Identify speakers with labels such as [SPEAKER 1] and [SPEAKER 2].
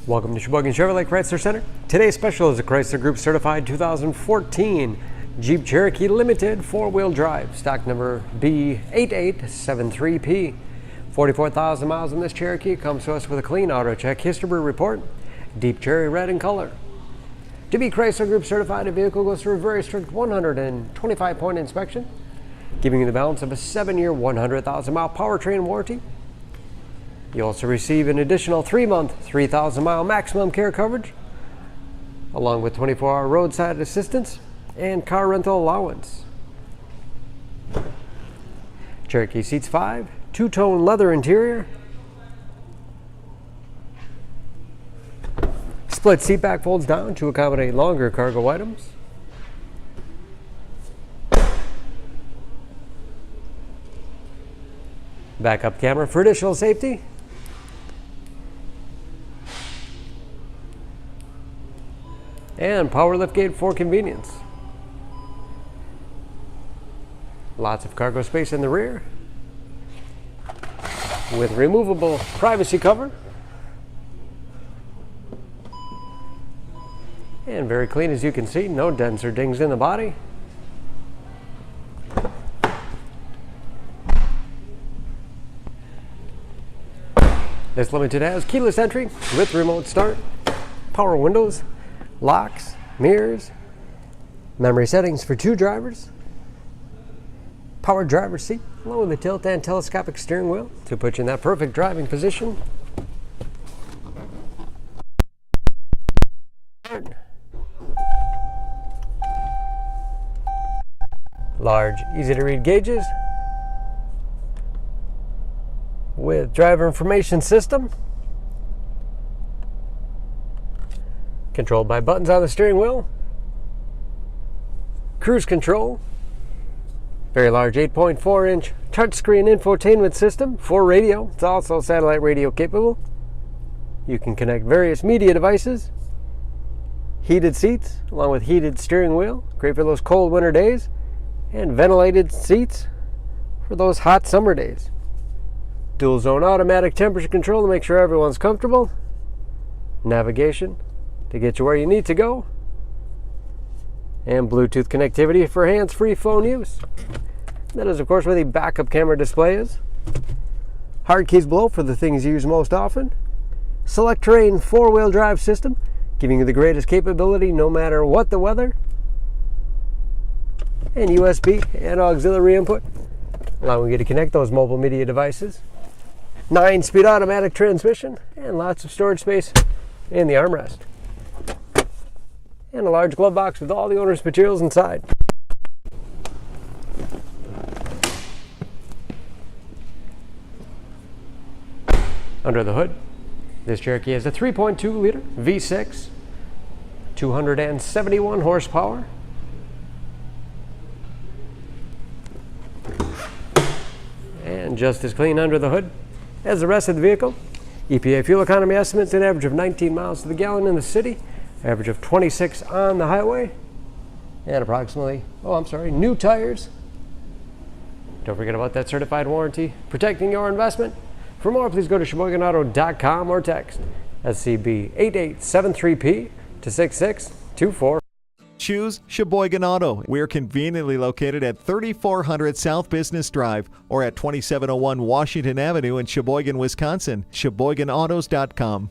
[SPEAKER 1] Welcome to Sheboygan Chevrolet Chrysler Center. Today's special is a Chrysler Group Certified 2014 Jeep Cherokee Limited 4-wheel drive, stock number B8873P. 44,000 miles on this Cherokee. Comes to us with a clean auto check history report, deep cherry red in color. To be Chrysler Group Certified, a vehicle goes through a very strict 125-point inspection, giving you the balance of a 7-year, 100,000-mile powertrain warranty. You also receive an additional 3-month, 3,000-mile maximum care coverage, along with 24-hour roadside assistance and car rental allowance. Cherokee seats 5, two-tone leather interior, split seat back folds down to accommodate longer cargo items. Backup camera for additional safety. And power liftgate for convenience. Lots of cargo space in the rear with removable privacy cover. And very clean, as you can see, no dents or dings in the body. This Limited has keyless entry with remote start, power windows, locks, mirrors, memory settings for 2 drivers, power driver's seat, along with a tilt and telescopic steering wheel to put you in that perfect driving position. Large, easy to read gauges with driver information system. Controlled by buttons on the steering wheel. Cruise control. Very large 8.4-inch touchscreen infotainment system for radio. It's also satellite radio capable. You can connect various media devices. Heated seats along with heated steering wheel. Great for those cold winter days. And ventilated seats for those hot summer days. Dual zone automatic temperature control to make sure everyone's comfortable. Navigation to get you where you need to go, and Bluetooth connectivity for hands-free phone use. That is, of course, where the backup camera display is. Hard keys below for the things you use most often. Select terrain 4-wheel drive system, giving you the greatest capability no matter what the weather. And USB and auxiliary input, allowing you to connect those mobile media devices. 9-speed automatic transmission, and lots of storage space in the armrest. And a large glove box with all the owner's materials inside. Under the hood, this Cherokee has a 3.2-liter V6, 271 horsepower. And just as clean under the hood as the rest of the vehicle. EPA fuel economy estimates an average of 19 miles to the gallon in the city, average of 26 on the highway, and approximately, new tires. Don't forget about that certified warranty, protecting your investment. For more, please go to SheboyganAuto.com or text SCB8873P to 6624.
[SPEAKER 2] Choose Sheboygan Auto. We're conveniently located at 3400 South Business Drive or at 2701 Washington Avenue in Sheboygan, Wisconsin. SheboyganAutos.com.